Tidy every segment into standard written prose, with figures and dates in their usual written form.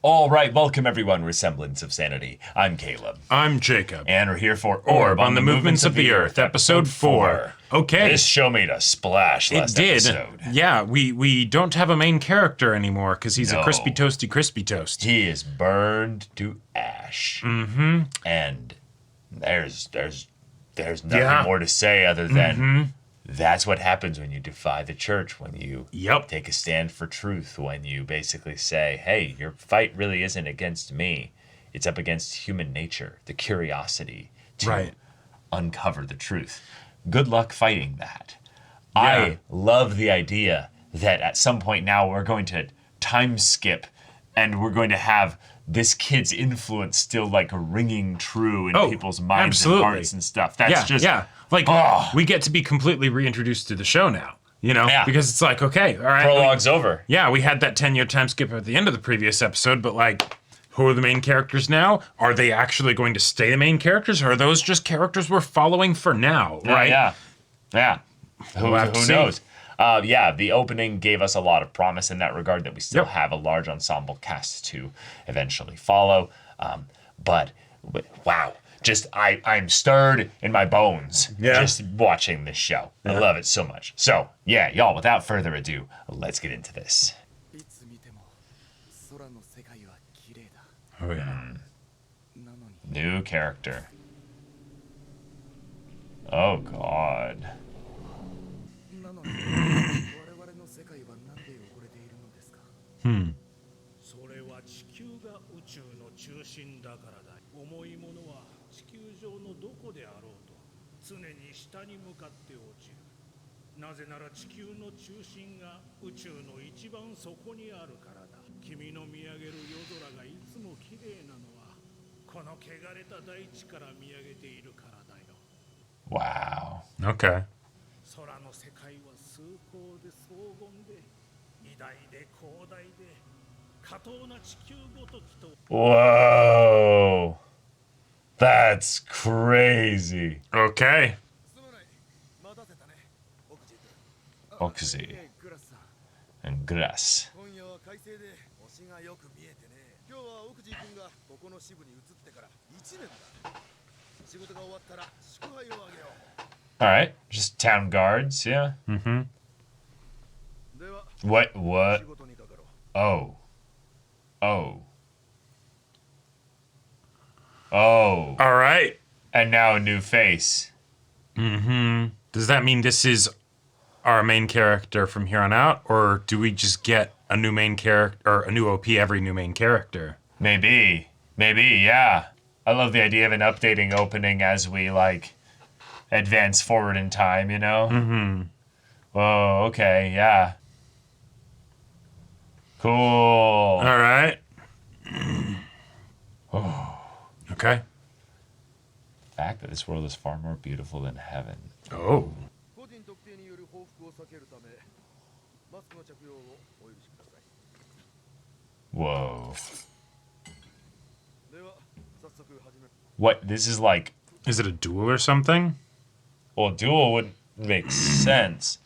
All right, welcome everyone. We're Semblance of Sanity. I'm Caleb. I'm Jacob. And we're here for Orb on the Movements of the Earth, Episode 4. Okay. This show made a splash last episode. Yeah, we don't have a main character anymore because he's No. a crispy toast. He is burned to ash. Mm-hmm. And there's nothing more to say other than that's what happens when you defy the church, when you take a stand for truth, when you basically say, hey, your fight really isn't against me. It's up against human nature, the curiosity to uncover the truth. Good luck fighting that. Yeah. I love the idea that at some point now we're going to time skip and we're going to have this kid's influence still like ringing true in people's minds and hearts and stuff. That's we get to be completely reintroduced to the show now, you know? Yeah. Because it's like, okay, all right. Prologue's over. Yeah, we had that 10-year time skip at the end of the previous episode, but like, who are the main characters now? Are they actually going to stay the main characters, or are those just characters we're following for now, right? Yeah. Who knows? The opening gave us a lot of promise in that regard, that we still have a large ensemble cast to eventually follow. But wow, just I'm stirred in my bones just watching this show. I love it so much. So yeah, y'all, without further ado, let's get into this. Oh yeah. New character. Oh God. Wow. Okay. Whoa. That's crazy. Okay. Oxy and Grass. All right, just town guards, yeah. Mm-hmm. What? Oh. All right. And now a new face. Mm-hmm. Does that mean this is our main character from here on out, or do we just get a new main character or a new OP every new main character? Maybe, yeah. I love the idea of an updating opening as we like advance forward in time, you know? Mm-hmm. Whoa, okay, yeah. Cool. All right. Okay. The fact that this world is far more beautiful than heaven. Oh. Whoa. What? This is like... Is it a duel or something? Well, a duel wouldn't make sense.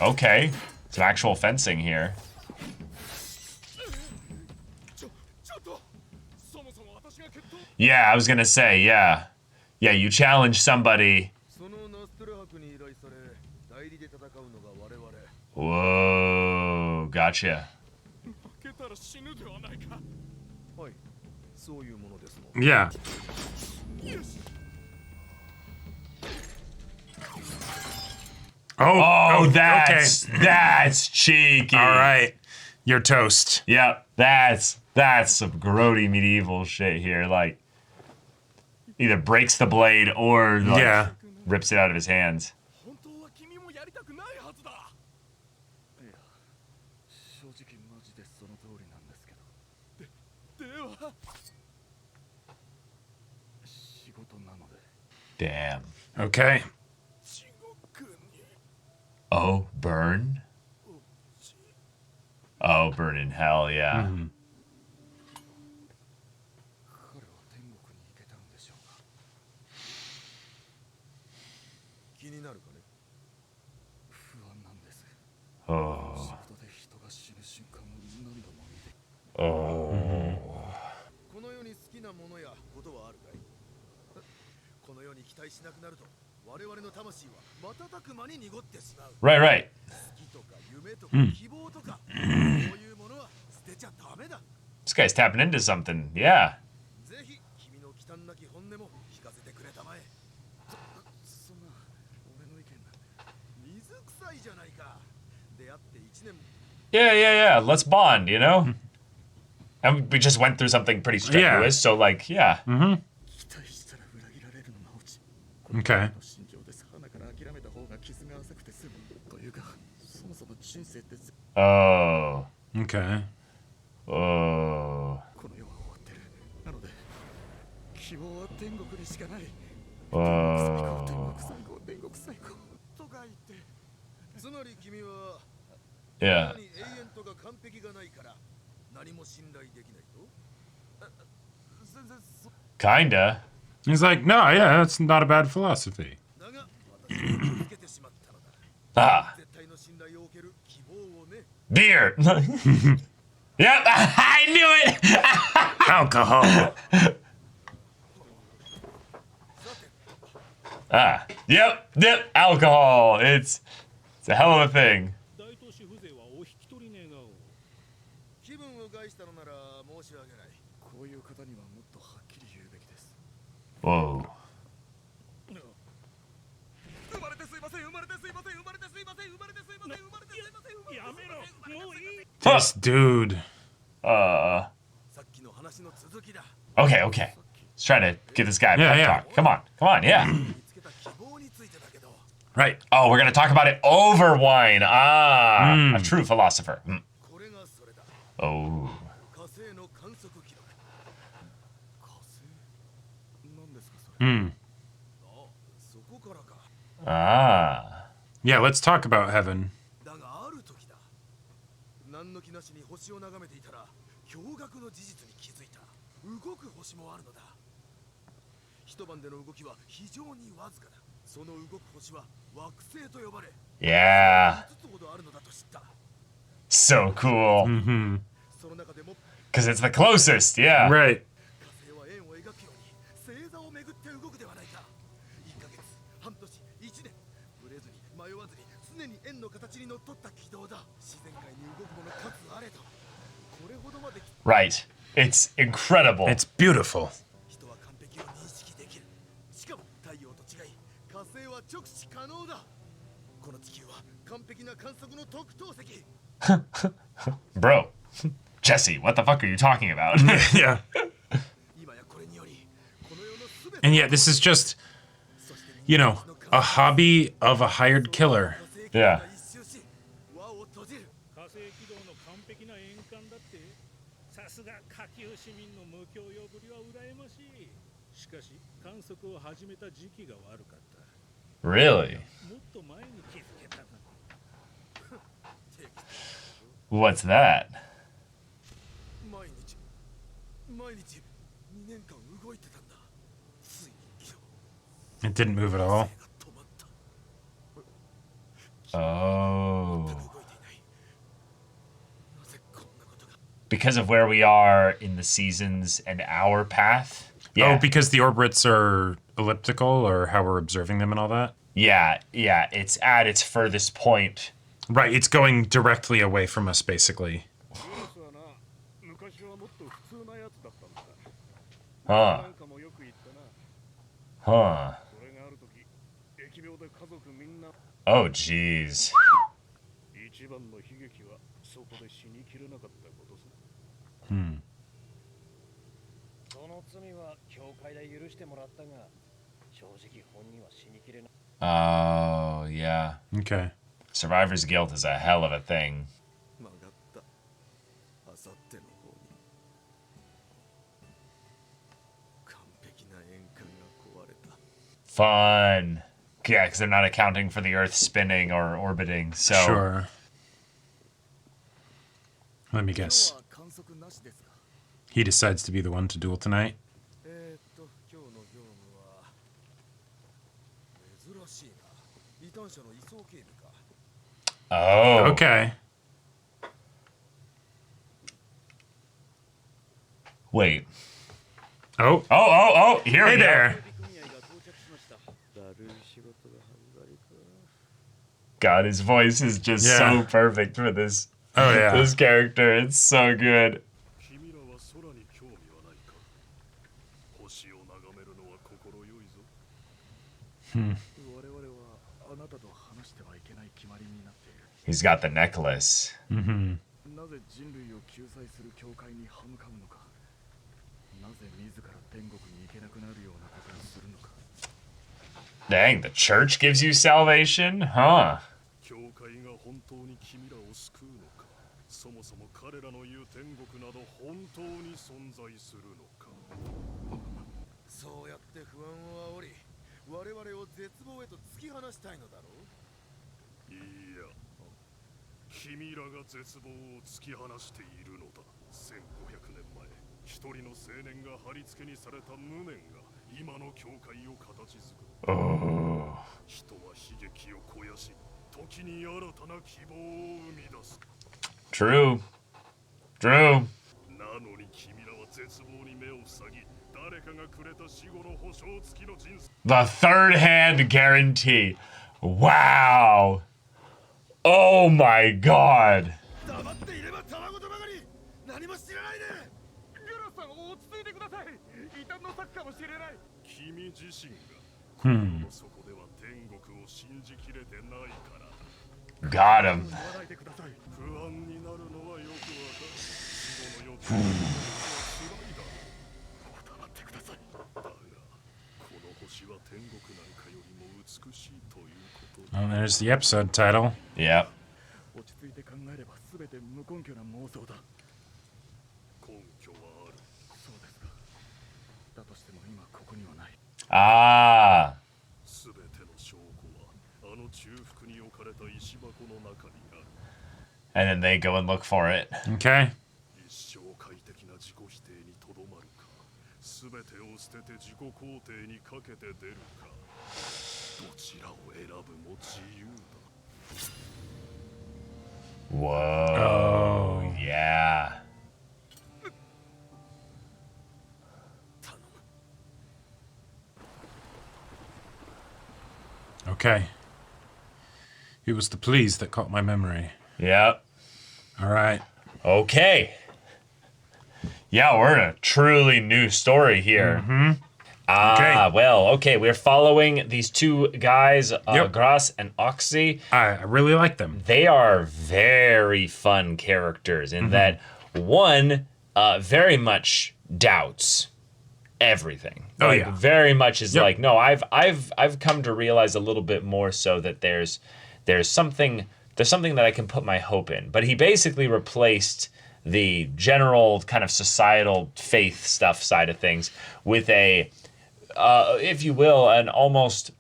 Okay. Some actual fencing here. Yeah, I was gonna say, yeah. Yeah, you challenge somebody. Whoa, gotcha. Yeah. Oh, that's cheeky. All right, you're toast. Yep, that's some grody medieval shit here. Like, either breaks the blade or like, rips it out of his hands. Damn. Okay. Oh, burn? Oh, burn in hell, yeah. Mm-hmm. Oh. Oh. Right, right. This guy's tapping into something. Yeah. Yeah. Let's bond, you know? And we just went through something pretty strenuous, so like, yeah. Okay. Oh. Okay. Oh. Oh. Yeah. Kinda. He's like, no, yeah, that's not a bad philosophy. Ah. Beer. Yep, I knew it. Alcohol. Yep. Alcohol. It's a hell of a thing. Whoa. This dude. Okay. Let's try to get this guy a pep talk. Come on, yeah. Right. Oh, we're gonna talk about it over wine. A true philosopher. Oh. Yeah, let's talk about heaven. Yeah. So cool. Because it's the closest, yeah. Right. Right. It's incredible. It's beautiful. Bro. Jesse, what the fuck are you talking about? Yeah. And yet, this is just, you know, a hobby of a hired killer. Yeah. Really? What's that? It didn't move at all. Oh. Because of where we are in the seasons and our path? Yeah. Oh, because the orbits are elliptical, or how we're observing them and all that? Yeah. It's at its furthest point. Right, it's going directly away from us, basically. Huh. Oh, jeez. Oh, yeah. Okay. Survivor's guilt is a hell of a thing. Fun. Yeah, because they're not accounting for the Earth spinning or orbiting, so... Sure. Let me guess. He decides to be the one to duel tonight? Oh. Okay. Wait. Oh. Here hey we there. Go. God, his voice is just so perfect for this. Oh, yeah. This character. It's so good. He's got the necklace. Mm-hmm. Dang, the church gives you salvation? Huh. Oh. True. The third hand guarantee. Wow. Oh my god. Got him. Well, there's the episode title. Yep. Ah. And then they go and look for it. Okay. Whoa. Oh. Yeah. Okay. It was the please that caught my memory. Yep. All right. Okay. Yeah, we're in a truly new story here. Mm-hmm. Okay. Okay. We're following these two guys, Gras and Oxy. I really like them. They are very fun characters in that one very much doubts everything. Very much is like, no, I've come to realize a little bit more so that there's something that I can put my hope in. But he basically replaced the general kind of societal faith stuff side of things with a if you will, an almost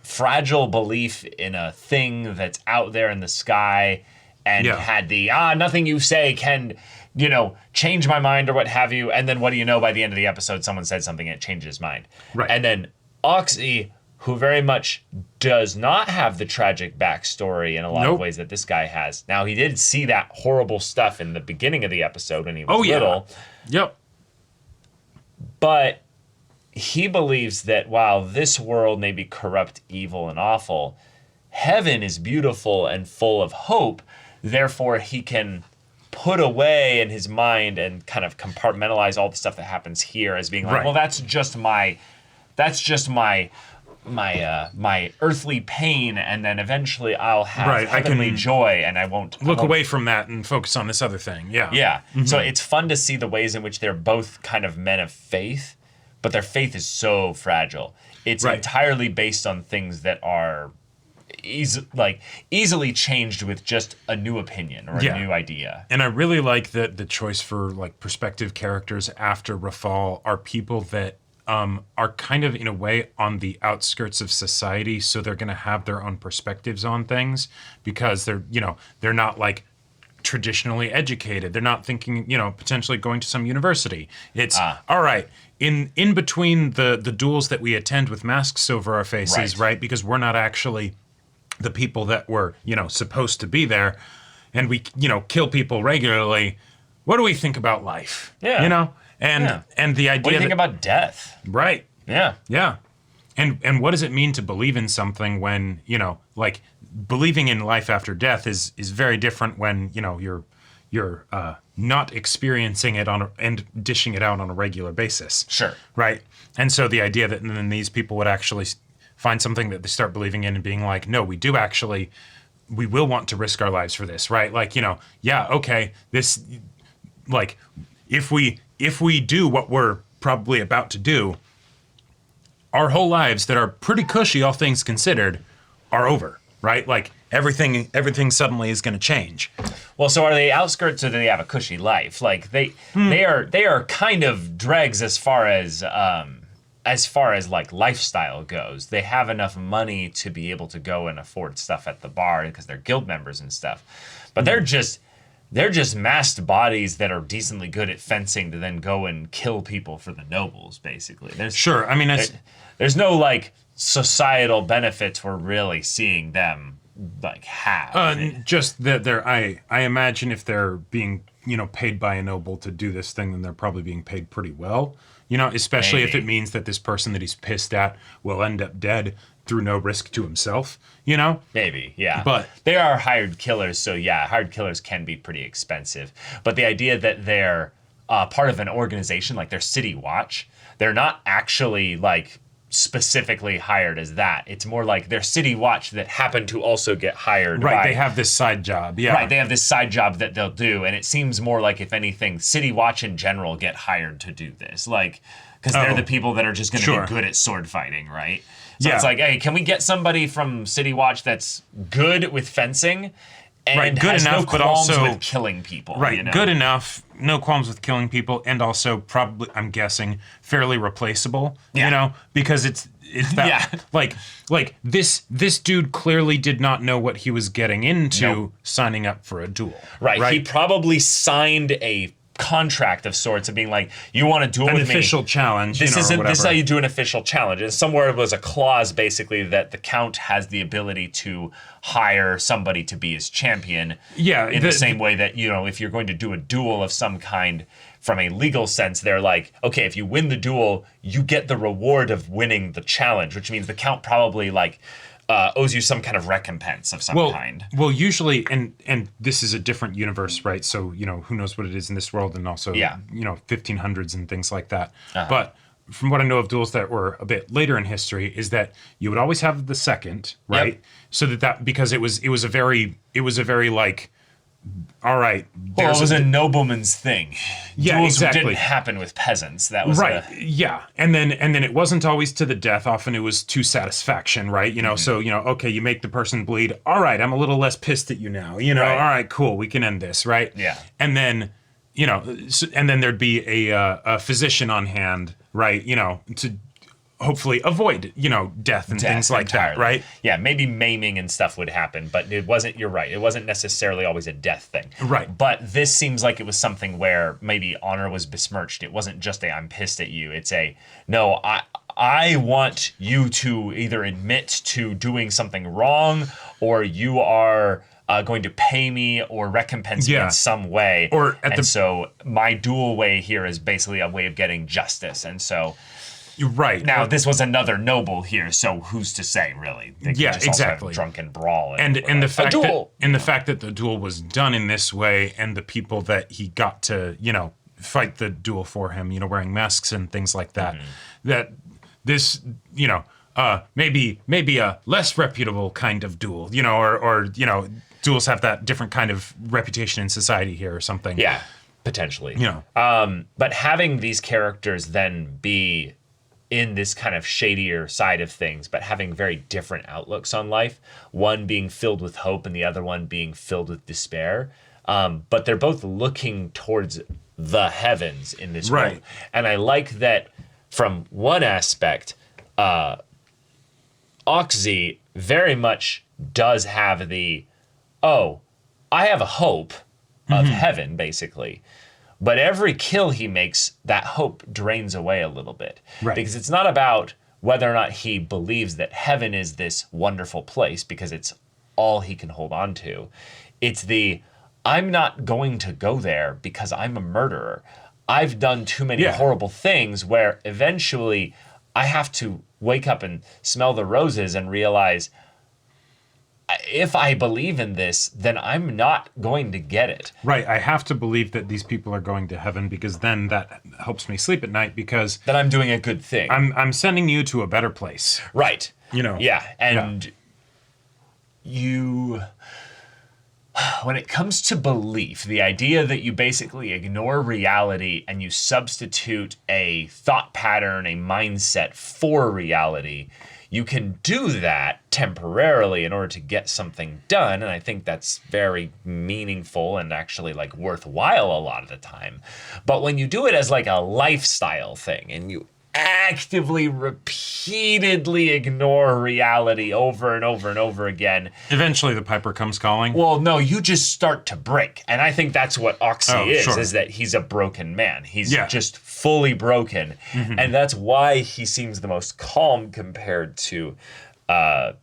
fragile belief in a thing that's out there in the sky, and had the nothing you say can, change my mind or what have you. And then what do you know? By the end of the episode, someone said something and it changed his mind. Right. And then Oxy, who very much does not have the tragic backstory in a lot of ways that this guy has. Now, he did see that horrible stuff in the beginning of the episode when he was little. Yep. But he believes that while this world may be corrupt, evil, and awful, heaven is beautiful and full of hope. Therefore, he can put away in his mind and kind of compartmentalize all the stuff that happens here as being like, well, that's just my earthly pain, and then eventually I'll have heavenly joy, and I won't look away from that and focus on this other thing. Yeah. Mm-hmm. So it's fun to see the ways in which they're both kind of men of faith, but their faith is so fragile. It's entirely based on things that are easily changed with just a new opinion or a new idea. And I really like that the choice for like perspective characters after Rafal are people that are kind of in a way on the outskirts of society, so they're going to have their own perspectives on things because they're not like traditionally educated. They're not thinking, potentially going to some university. It's all right. In between the duels that we attend with masks over our faces, right? Because we're not actually the people that were, supposed to be there, and we, kill people regularly. what do we think about life? Yeah. You know? And the idea What do you think about death? Right. Yeah. Yeah. And what does it mean to believe in something when, like believing in life after death is very different when, you're not experiencing it and dishing it out on a regular basis. Sure. Right. And so the idea that then these people would actually find something that they start believing in and being like, no, we will want to risk our lives for this. Right. Like, yeah, okay, this, like, if we do what we're probably about to do, our whole lives that are pretty cushy, all things considered, are over, right? Like everything suddenly is going to change. Well, so are they outskirts or do they have a cushy life? Like they are kind of dregs as far as like lifestyle goes. They have enough money to be able to go and afford stuff at the bar because they're guild members and stuff. But they're just masked bodies that are decently good at fencing to then go and kill people for the nobles, basically. There's no like societal benefits we're really seeing them like have. Just that I imagine if they're being paid by a noble to do this thing, then they're probably being paid pretty well. Especially if it means that this person that he's pissed at will end up dead through no risk to himself. Maybe, yeah. But they are hired killers, so yeah, hired killers can be pretty expensive. But the idea that they're part of an organization, like they're City Watch, they're not actually like specifically hired as that. It's more like they're City Watch that happen to also get hired. Right, they have this side job. Yeah. Right, they have this side job that they'll do, and it seems more like, if anything, City Watch in general get hired to do this. Like, because they're the people that are just going to be good at sword fighting, right? So it's like, hey, can we get somebody from City Watch that's good with fencing and good has enough, no but qualms also with killing people? Right, good enough, no qualms with killing people, and also probably, I'm guessing, fairly replaceable. Because it's that like this dude clearly did not know what he was getting into signing up for a duel. Right. He probably signed a contract of sorts of being like, you want to duel with me? An official challenge. This is how you do an official challenge. And somewhere it was a clause basically that the Count has the ability to hire somebody to be his champion. Yeah. In the same way that, if you're going to do a duel of some kind, from a legal sense, they're like, okay, if you win the duel, you get the reward of winning the challenge, which means the Count probably like owes you some kind of recompense of some kind. Well, usually, and this is a different universe, right? So, who knows what it is in this world, and also, 1500s and things like that. But from what I know of duels that were a bit later in history, is that you would always have the second, right? Yep. So that because it was a very like, all right. Well, it was a nobleman's thing. Yeah, Duels exactly. didn't happen with peasants. That was right. Yeah, and then it wasn't always to the death. Often it was to satisfaction, right? So okay, you make the person bleed. All right, I'm a little less pissed at you now. All right, cool, we can end this, right? Yeah. And then and then there'd be a physician on hand, right? To hopefully avoid, death and things like entirely. That, right? Yeah, maybe maiming and stuff would happen, but it wasn't, you're right, it wasn't necessarily always a death thing. Right. But this seems like it was something where maybe honor was besmirched. It wasn't just I'm pissed at you. It's no, I want you to either admit to doing something wrong, or you are going to pay me or recompense me in some way. So my dual way here is basically a way of getting justice. And so... Right. Now, this was another noble here, so who's to say, really? They could just exactly. Also have drunken brawl. And the fact that the duel was done in this way, and the people that he got to, fight the duel for him, wearing masks and things like that, that this, maybe a less reputable kind of duel, or duels have that different kind of reputation in society here or something. Yeah, potentially. But having these characters then be in this kind of shadier side of things, but having very different outlooks on life, one being filled with hope and the other one being filled with despair. But they're both looking towards the heavens in this world. And I like that from one aspect, Oxy very much does have the, I have a hope of heaven, basically. But every kill he makes, that hope drains away a little bit. Right. Because it's not about whether or not he believes that heaven is this wonderful place, because it's all he can hold on to. It's I'm not going to go there because I'm a murderer. I've done too many horrible things where eventually I have to wake up and smell the roses and realize if I believe in this, then I'm not going to get it. Right. I have to believe that these people are going to heaven because then that helps me sleep at night because that I'm doing a good thing. I'm sending you to a better place. Right. You know. Yeah. And you, when it comes to belief, the idea that you basically ignore reality and you substitute a thought pattern, a mindset for reality, you can do that temporarily in order to get something done. And I think that's very meaningful and actually like worthwhile a lot of the time. But when you do it as like a lifestyle thing and you actively, repeatedly ignore reality over and over and over again. Eventually the piper comes calling. Well, no, you just start to break. And I think that's what Oxy is that he's a broken man. He's just fully broken. Mm-hmm. And that's why he seems the most calm compared to Grass,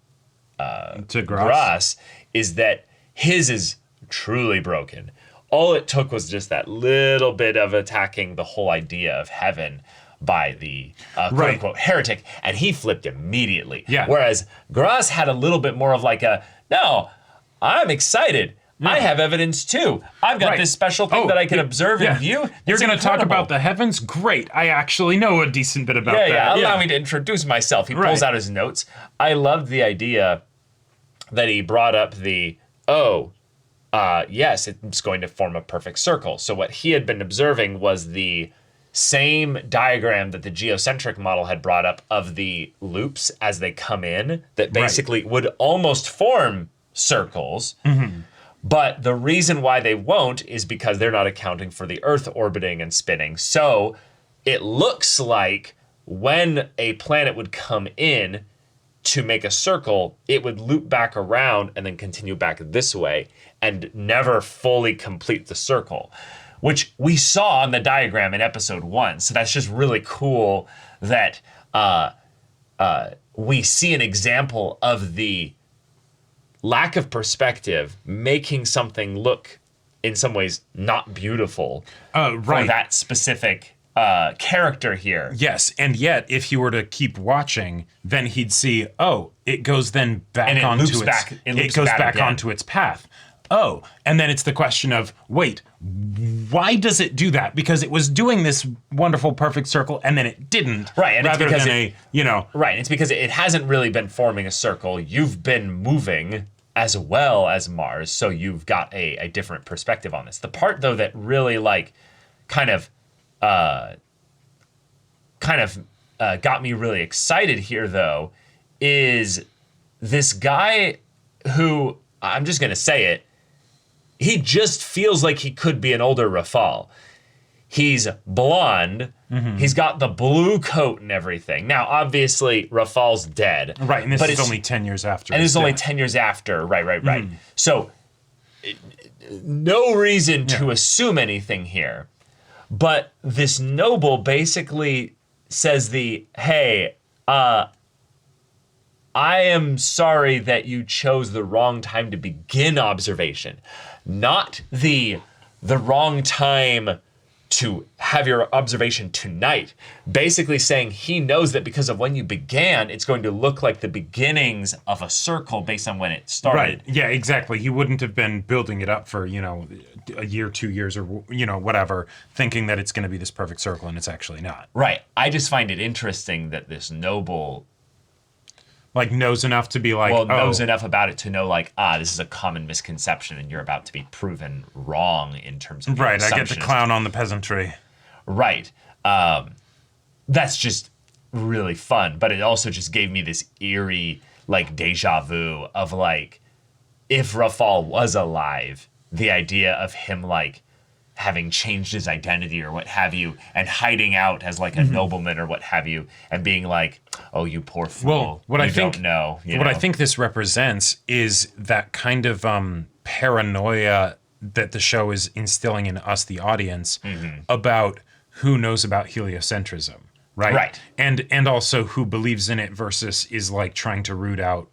is that his is truly broken. All it took was just that little bit of attacking the whole idea of heaven by the quote-unquote heretic, and he flipped immediately. Yeah. Whereas Grass had a little bit more of like no, I'm excited. Yeah. I have evidence too. I've got this special thing that I can observe and view. You're going to talk about the heavens? Great. I actually know a decent bit about that. Yeah, allow me to introduce myself. He pulls out his notes. I loved the idea that he brought up yes, it's going to form a perfect circle. So what he had been observing was the same diagram that the geocentric model had brought up of the loops as they come in that basically would almost form circles. Mm-hmm. But the reason why they won't is because they're not accounting for the Earth orbiting and spinning. So it looks like when a planet would come in to make a circle, it would loop back around and then continue back this way and never fully complete the circle, which we saw on the diagram in episode 1. So that's just really cool that we see an example of the lack of perspective making something look, in some ways, not beautiful for that specific character here. Yes, and yet, if you were to keep watching, then he'd see, it goes then back onto its path. Oh, and then it's the question of, wait, why does it do that? Because it was doing this wonderful perfect circle and then it didn't. Right, and rather it's than Right, it's because it hasn't really been forming a circle. You've been moving as well as Mars, so you've got a different perspective on this. The part, though, that really kind of got me really excited here, though, is this guy who, I'm just going to say it, he just feels like he could be an older Rafal. He's blonde. Mm-hmm. He's got the blue coat and everything. Now, obviously, Rafal's dead. Right, and this is only 10 years after. And this is only 10 years after. Right. Mm-hmm. So, no reason to assume anything here. But this noble basically says hey, I am sorry that you chose the wrong time to begin observation. Not the wrong time to have your observation tonight. Basically saying he knows that because of when you began, it's going to look like the beginnings of a circle based on when it started. Right. Yeah, exactly. He wouldn't have been building it up for, a year, 2 years, or, whatever, thinking that it's going to be this perfect circle, and it's actually not. Right. I just find it interesting that this noble knows enough to be knows enough about it to know this is a common misconception and you're about to be proven wrong in terms of right. I get the clown on the peasantry. Right. That's just really fun, but it also just gave me this eerie deja vu of if Rafal was alive, the idea of him having changed his identity or what have you, and hiding out as a nobleman or what have you, and being oh, you poor fool, don't know. What I think this represents is that kind of paranoia that the show is instilling in us, the audience, about who knows about heliocentrism, right? Right. And also who believes in it versus is trying to root out,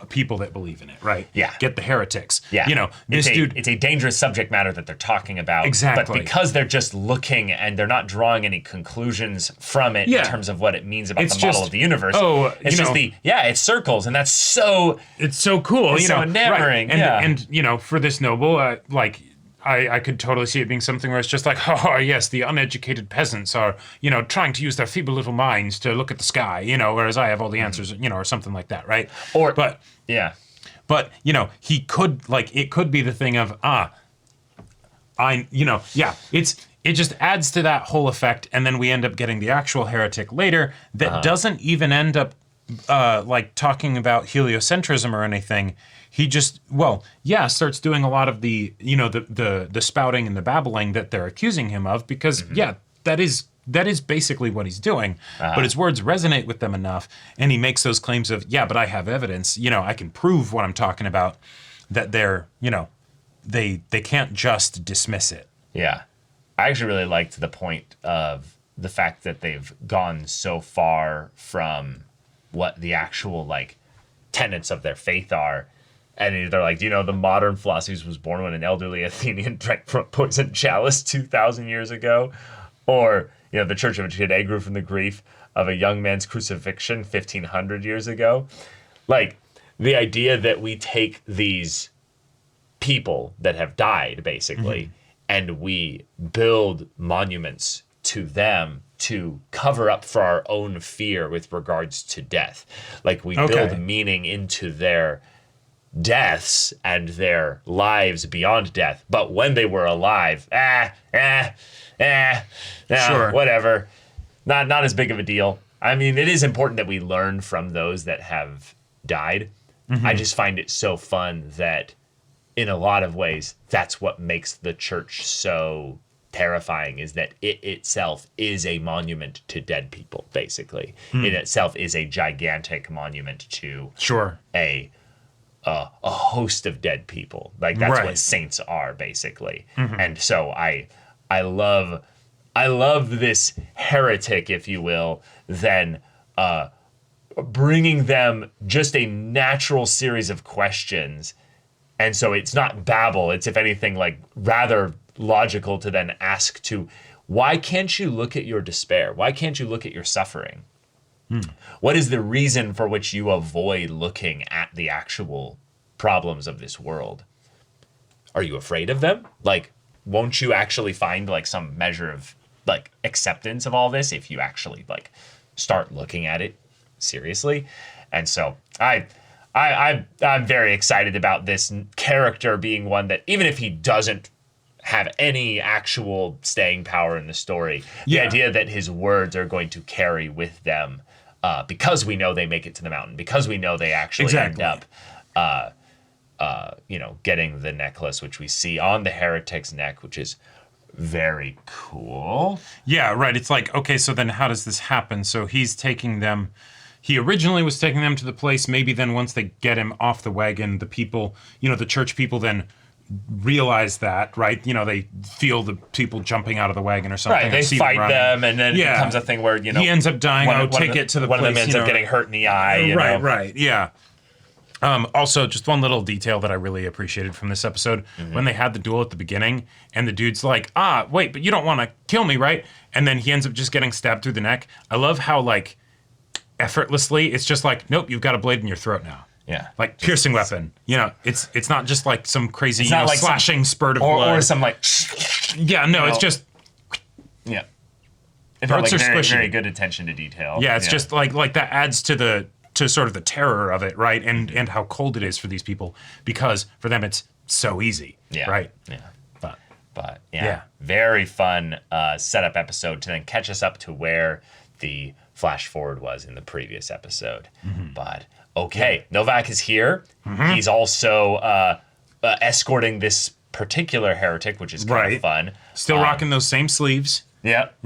people that believe in it, right? Yeah. Get the heretics. Yeah. You know, this dude. It's a dangerous subject matter that they're talking about. Exactly. But because they're just looking and they're not drawing any conclusions from it in terms of what it means about the model of the universe. It's just it's circles, and that's so. It's so cool. It's so enamoring. Right. And you know, for this noble, I could totally see it being something where it's just like, oh, yes, the uneducated peasants are, you know, trying to use their feeble little minds to look at the sky, you know, whereas I have all the answers, you know, or something like that, right? But, you know, he could, like, it could be the thing of, it just adds to that whole effect, and then we end up getting the actual heretic later that doesn't even end up, like, talking about heliocentrism or anything. He just, starts doing a lot of the, you know, the spouting and the babbling that they're accusing him of because, that is basically what he's doing. But his words resonate with them enough, and he makes those claims of, but I have evidence. You know, I can prove what I'm talking about, that they're, you know, they can't just dismiss it. Yeah. I actually really liked the point of the fact that they've gone so far from what the actual, like, tenets of their faith are. And they're like, do you know the modern philosophies was born when an elderly Athenian drank from a poisoned chalice 2,000 years ago? Or, you know, the Church of today grew from the grief of a young man's crucifixion 1,500 years ago. Like, the idea that we take these people that have died, basically, and we build monuments to them to cover up for our own fear with regards to death. Like, we build meaning into their deaths and their lives beyond death, but when they were alive, whatever, not as big of a deal. I mean, it is important that we learn from those that have died. I just find it so fun that in a lot of ways that's what makes the church so terrifying, is that it itself is a monument to dead people, basically. It itself is a gigantic monument to a host of dead people. Like, that's what saints are, basically. And so I love this heretic, if you will, then bringing them just a natural series of questions. And so it's not babble. It's, if anything, like, rather logical to then ask to, why can't you look at your despair? Why can't you look at your suffering? What is the reason for which you avoid looking at the actual problems of this world? Are you afraid of them? Like, won't you actually find, like, some measure of, like, acceptance of all this if you actually, like, start looking at it seriously? And so I'm very excited about this character being one that, even if he doesn't have any actual staying power in the story, the idea that his words are going to carry with them, because we know they make it to the mountain, because we know they actually end up, you know, getting the necklace, which we see on the heretic's neck, which is very cool. Yeah, right. It's like, okay, so then how does this happen? So he's taking them. He originally was taking them to the place. Maybe then once they get him off the wagon, the people, you know, the church people then realize that, right? You know, they feel the people jumping out of the wagon or something. Right, they fight them, and then it becomes a thing where, you know, he ends up dying. Take it to the place. One of them ends up getting hurt in the eye. Right, yeah. Also, just one little detail that I really appreciated from this episode, when they had the duel at the beginning, and the dude's like, wait, but you don't want to kill me, right? And then he ends up just getting stabbed through the neck. I love how, like, effortlessly, it's just like, nope, you've got a blade in your throat now. Yeah. Like, piercing weapon. You know, it's not just like some crazy, like slashing spurt of blood. Or some, like... Yeah, no, it's just... Yeah. It felt like very good attention to detail. Yeah, it's just like that adds to sort of the terror of it, right? And how cold it is for these people, because for them it's so easy, right? Yeah. But very fun setup episode to then catch us up to where the flash forward was in the previous episode. But Novak is here. He's also escorting this particular heretic, which is kind of fun. Still rocking those same sleeves. Yep.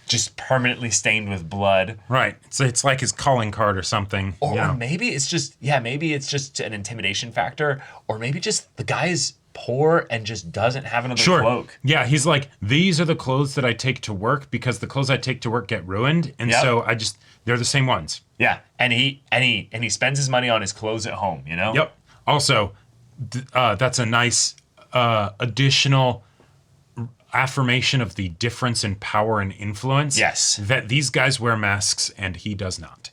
just permanently stained with blood. Right. It's like his calling card or something. Or maybe it's just an intimidation factor, or maybe just the guy is poor and just doesn't have another cloak. Yeah, he's like, these are the clothes that I take to work because the clothes I take to work get ruined, and so they're the same ones. Yeah, and he spends his money on his clothes at home, you know? Yep. Also, that's a nice additional affirmation of the difference in power and influence. Yes. That these guys wear masks and he does not.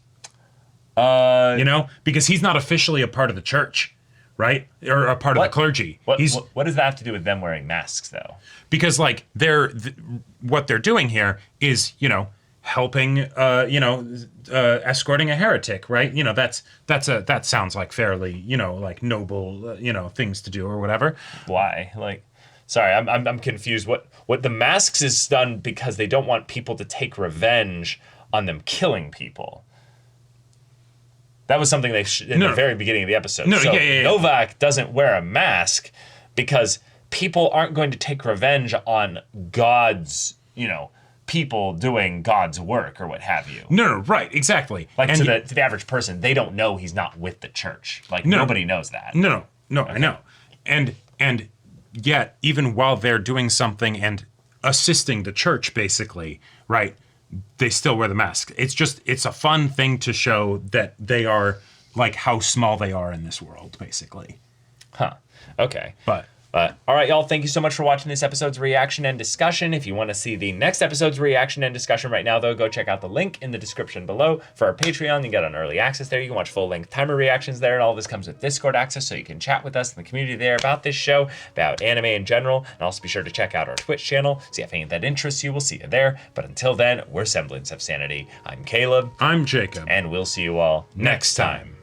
Because he's not officially a part of the church, right? Or a part of the clergy. What does that have to do with them wearing masks, though? Because like what they're doing here is, helping, escorting a heretic, right? That sounds like fairly, like noble, things to do or whatever. Why? Like, sorry, I'm confused. What the masks is done because they don't want people to take revenge on them killing people. That was something they in the very beginning of the episode. Novak doesn't wear a mask because people aren't going to take revenge on God's, people doing God's work or what have you. No, right, exactly. Like to the average person, they don't know he's not with the church. Like nobody knows that. No, okay. I know. And yet, even while they're doing something and assisting the church, basically, right, they still wear the mask. It's a fun thing to show that they are, like, how small they are in this world, basically. Huh. Okay. But all right, y'all, thank you so much for watching this episode's reaction and discussion. If you want to see the next episode's reaction and discussion right now, though, go check out the link in the description below for our Patreon. You get an early access there. You can watch full-length timer reactions there, and all this comes with Discord access, so you can chat with us in the community there about this show, about anime in general, and also be sure to check out our Twitch channel. See if anything that interests you. We'll see you there. But until then, we're Semblance of Sanity. I'm Caleb. I'm Jacob. And we'll see you all next time.